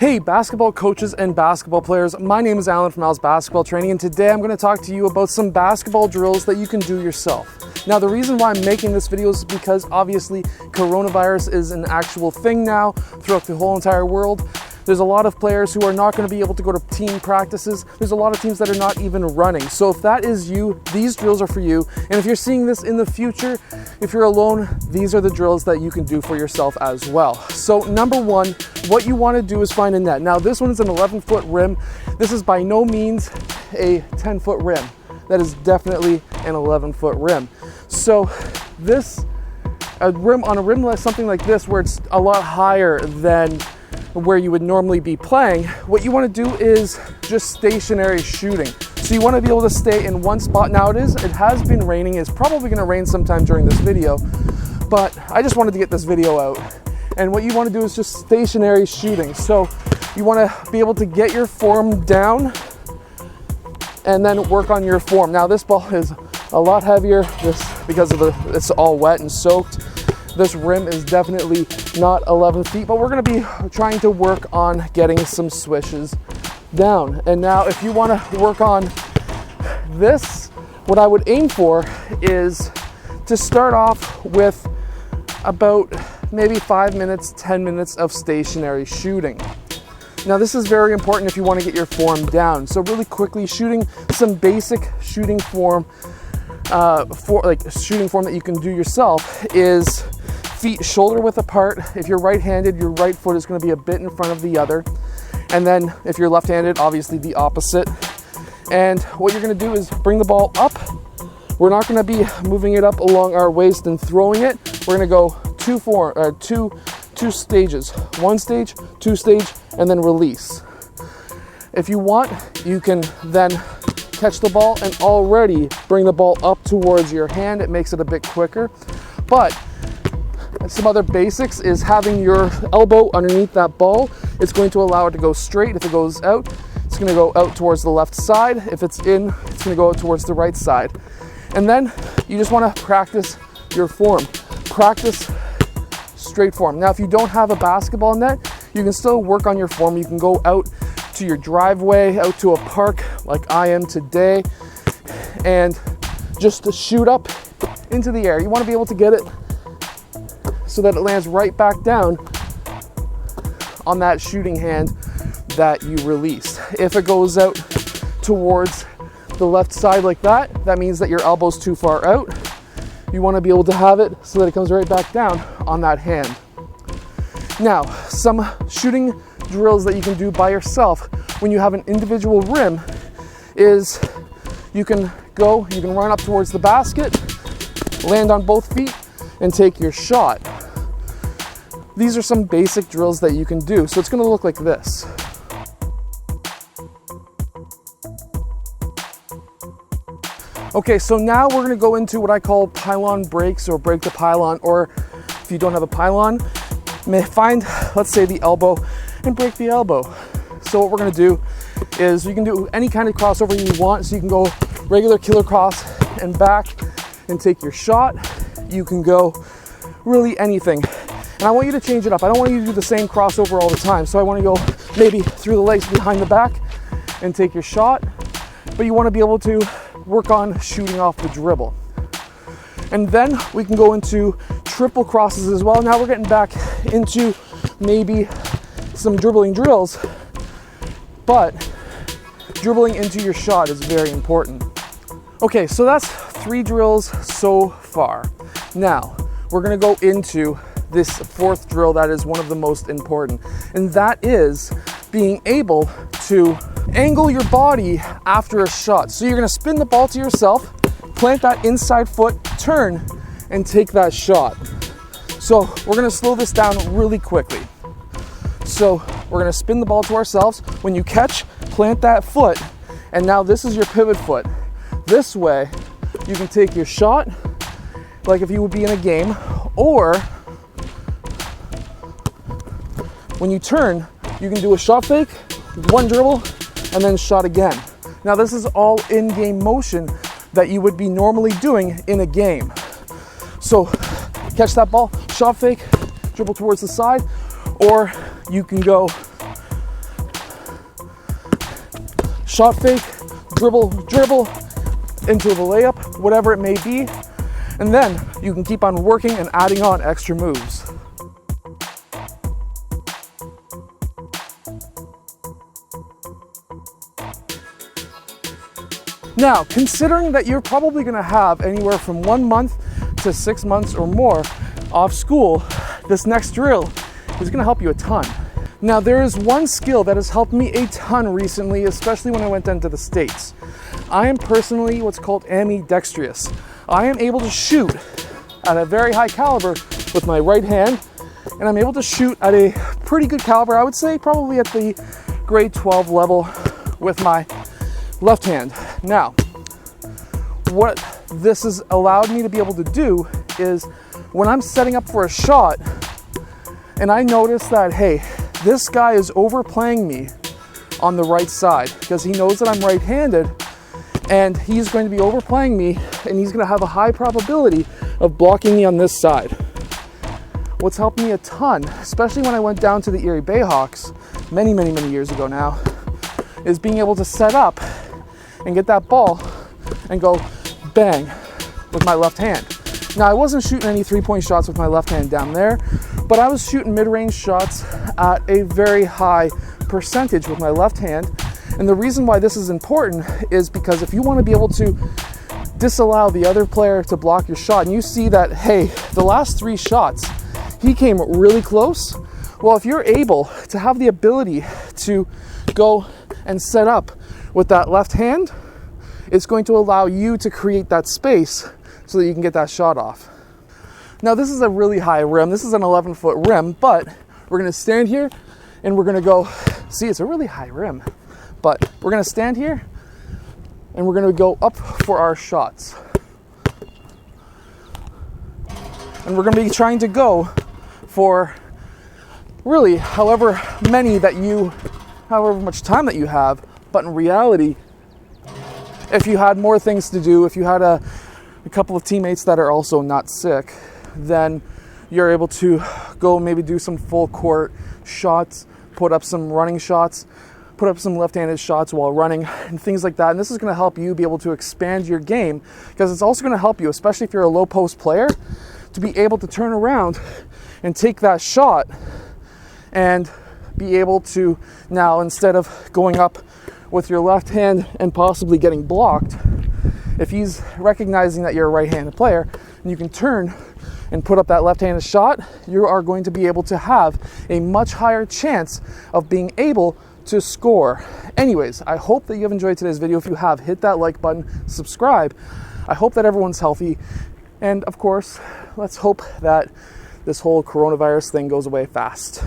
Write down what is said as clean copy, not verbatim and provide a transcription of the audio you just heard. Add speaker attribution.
Speaker 1: Hey basketball coaches and basketball players, my name is Alan from Al's Basketball Training, and today I'm going to talk to you about some basketball drills that you can do yourself. Now the reason why I'm making this video is because obviously coronavirus is an actual thing now throughout the whole entire world. There's a lot of players who are not going to be able to go to team practices. There's a lot of teams that are not even running. So if that is you, these drills are for you. And if you're seeing this in the future, if you're alone, these are the drills that you can do for yourself as well. So number one, what you want to do is find a net. Now this one is an 11-foot rim. This is by no means a 10-foot rim. That is definitely an 11-foot rim. So a rim like something like this, where it's a lot higher than where you would normally be playing, what you want to do is just stationary shooting. So you want to be able to stay in one spot. Now it has been raining. It's probably going to rain sometime during this video, but I just wanted to get this video out. And what you want to do is just stationary shooting. So you want to be able to get your form down and then work on your form. Now this ball is a lot heavier because it's all wet and soaked. This rim is definitely not 11 feet, but we're going to be trying to work on getting some swishes down. And now if you want to work on this, what I would aim for is to start off with about maybe 5 minutes, 10 minutes of stationary shooting. Now this is very important if you want to get your form down. So really quickly, shooting some basic shooting form, shooting form that you can do yourself is feet shoulder width apart. If you're right-handed, your right foot is going to be a bit in front of the other. And then if you're left-handed, obviously the opposite. And what you're going to do is bring the ball up. We're not going to be moving it up along our waist and throwing it. We're going to go two stages. One stage, two stage, and then release. If you want, you can then catch the ball and already bring the ball up towards your hand. It makes it a bit quicker. But some other basics is having your elbow underneath that ball. It's going to allow it to go straight. If it goes out, it's going to go out towards the left side. If it's in, it's going to go out towards the right side. And then you just want to practice your form. Practice straight form. Now, if you don't have a basketball net, you can still work on your form. You can go out to your driveway, out to a park like I am today, and just to shoot up into the air. You want to be able to get it so that it lands right back down on that shooting hand that you released. If it goes out towards the left side like that, that means that your elbow's too far out. You want to be able to have it so that it comes right back down on that hand. Now, some shooting drills that you can do by yourself when you have an individual rim is you can run up towards the basket, land on both feet, and take your shot. These are some basic drills that you can do. So it's going to look like this. Okay, so now we're going to go into what I call pylon breaks, or break the pylon, or if you don't have a pylon, find, let's say, the elbow and break the elbow. So what we're going to do is you can do any kind of crossover you want. So you can go regular killer cross and back and take your shot. You can go really anything. And I want you to change it up. I don't want you to do the same crossover all the time. So I want to go maybe through the legs behind the back and take your shot. But you want to be able to work on shooting off the dribble. And then we can go into triple crosses as well. Now we're getting back into maybe some dribbling drills, but dribbling into your shot is very important. Okay, so that's 3 drills so far. Now we're going to go into this 4th drill that is one of the most important, and that is being able to angle your body after a shot. So you're going to spin the ball to yourself, plant that inside foot, turn, and take that shot. So we're going to slow this down really quickly. So we're going to spin the ball to ourselves. When you catch, plant that foot, and now this is your pivot foot. This way you can take your shot like if you would be in a game, or when you turn, you can do a shot fake, one dribble, and then shot again. Now this is all in-game motion that you would be normally doing in a game. So catch that ball, shot fake, dribble towards the side, or you can go shot fake, dribble into the layup, whatever it may be. And then you can keep on working and adding on extra moves. Now, considering that you're probably gonna have anywhere from 1 month to 6 months or more off school, this next drill is gonna help you a ton. Now, there is one skill that has helped me a ton recently, especially when I went down to the States. I am personally what's called ambidextrous. I am able to shoot at a very high caliber with my right hand, and I'm able to shoot at a pretty good caliber, I would say probably at the grade 12 level with my left hand. Now, what this has allowed me to be able to do is when I'm setting up for a shot and I notice that, hey, this guy is overplaying me on the right side because he knows that I'm right-handed, and he's going to be overplaying me and he's going to have a high probability of blocking me on this side. What's helped me a ton, especially when I went down to the Erie Bayhawks many years ago now, is being able to set up and get that ball and go bang with my left hand. Now, I wasn't shooting any three-point shots with my left hand down there, but I was shooting mid-range shots at a very high percentage with my left hand. And the reason why this is important is because if you want to be able to disallow the other player to block your shot, and you see that, hey, the last 3 shots, he came really close. Well, if you're able to have the ability to go and set up with that left hand, it's going to allow you to create that space so that you can get that shot off. Now, this is a really high rim. This is an 11-foot rim, but we're gonna stand here and we're gonna go, see, it's a really high rim, but we're gonna stand here and we're gonna go up for our shots. And we're gonna be trying to go for really however much time that you have. But in reality, if you had more things to do, if you had a couple of teammates that are also not sick, then you're able to go maybe do some full court shots, put up some running shots, put up some left-handed shots while running and things like that. And this is going to help you be able to expand your game, because it's also going to help you, especially if you're a low post player, to be able to turn around and take that shot and be able to now, instead of going up with your left hand and possibly getting blocked, if he's recognizing that you're a right-handed player and you can turn and put up that left-handed shot, you are going to be able to have a much higher chance of being able to score. Anyways, I hope that you have enjoyed today's video. If you have, hit that like button, subscribe. I hope that everyone's healthy. And of course, let's hope that this whole coronavirus thing goes away fast.